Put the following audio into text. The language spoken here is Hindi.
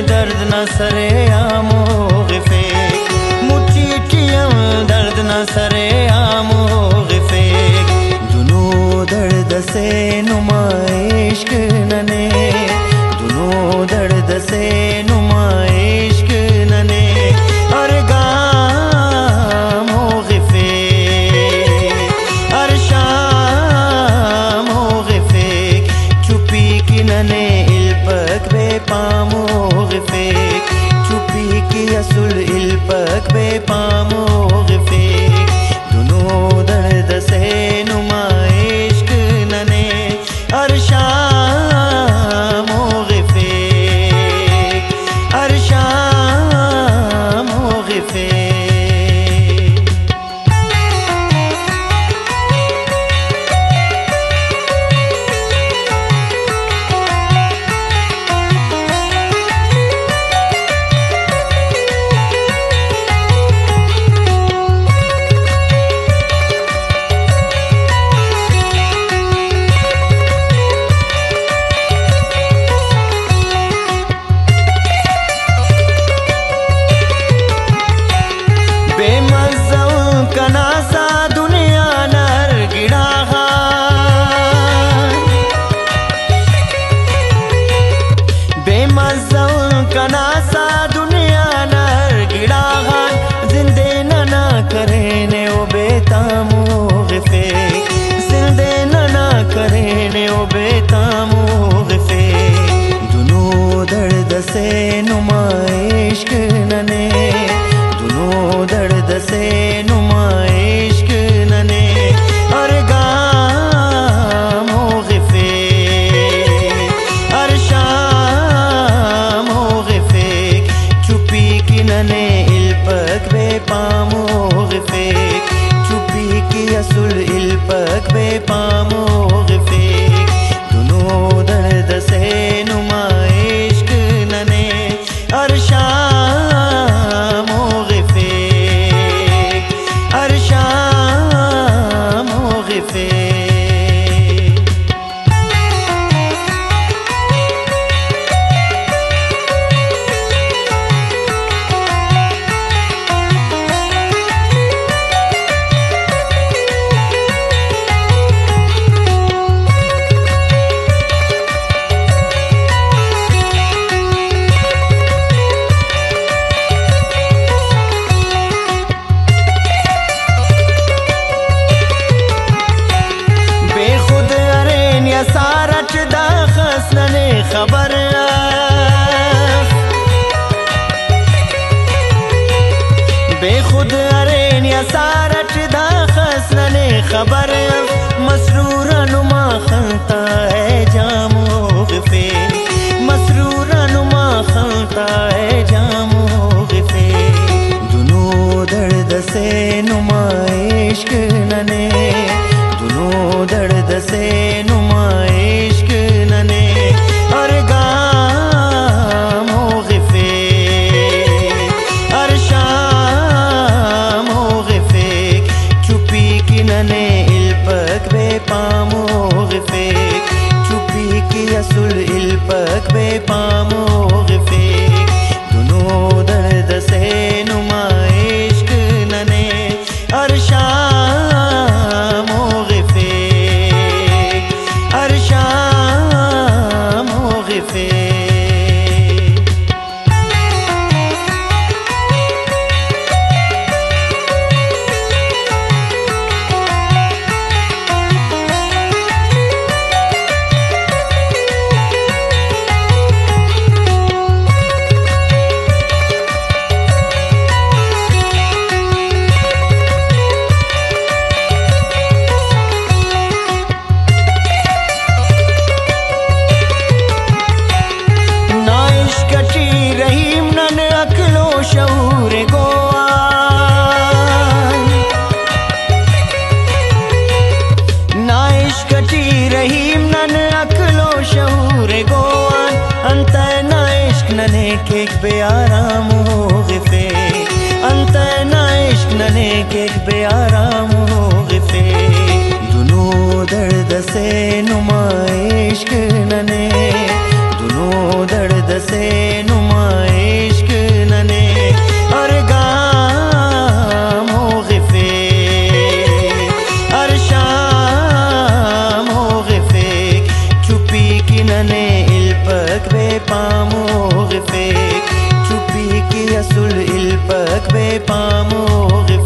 दर्द न सरे आमो गिफे मुठीटियम दर्द न सरे आमो गिफे दुनो दर्द से नुमाइश्क नने दुनो दर्द से नुमाइश्क नने और गामो गिफे और शामो गिफे चुपी की नने इल्पक बे पामो गिफे चुपी की असुल इल्पक बे पामो गिफे दुनो दर्द से नुमाइश्क नने और शामो गिफे और शामो गिफे कनासा दुनिया नर गिड़ा बेमज़ा कनासा दुनिया नर गिड़ा जिंदे ना करे ने ओ बेतामो गिफे जिंदे ना करे ने ओ बेतामो गिफे दुनो दर्द से नुमाइश्क नने दुनो दर्द से नुमाइश्क नने और गामो गिफे और शामो गिफे चुपी की नने इल्पक बे पामो गिफे चुपी की असुल इल्पक बे पामो गिफे दुनो दर्द से नुमाइश्क नने और शामो गिफे और शामो गिफे सारच दाखस नने खबर बेखुद अरेन या सारच दाखस नने खबर मसरूर नुमा खलता है जामो गिफे मसरूर नुमा खलता है जामो गिफे दुनो दर्द से नुमाइश्क नने दुनो दर्द से नुमाइश्क नने और गामो गिफे और शामो गिफे चुपी की नने इल्पक बे पामो गिफे चुपी की असुल इल्पक बे पामो गिफे दुनो दर्द से नुमाइश्क नने और शामो गिफे और शामो गिफे केक बेआराम हो गिफे अंत ना इश्क नने केक बेआराम हो गिफे दुनो दर्द से नुमा इश्क नने दुनों दर्द से नुमाइश्क नने और गाम हो गिफे और शाम हो गिफे चुपी की नने इल्पक बे पामो गिफे चुपी की असुल इल्पक बे पामो गिफे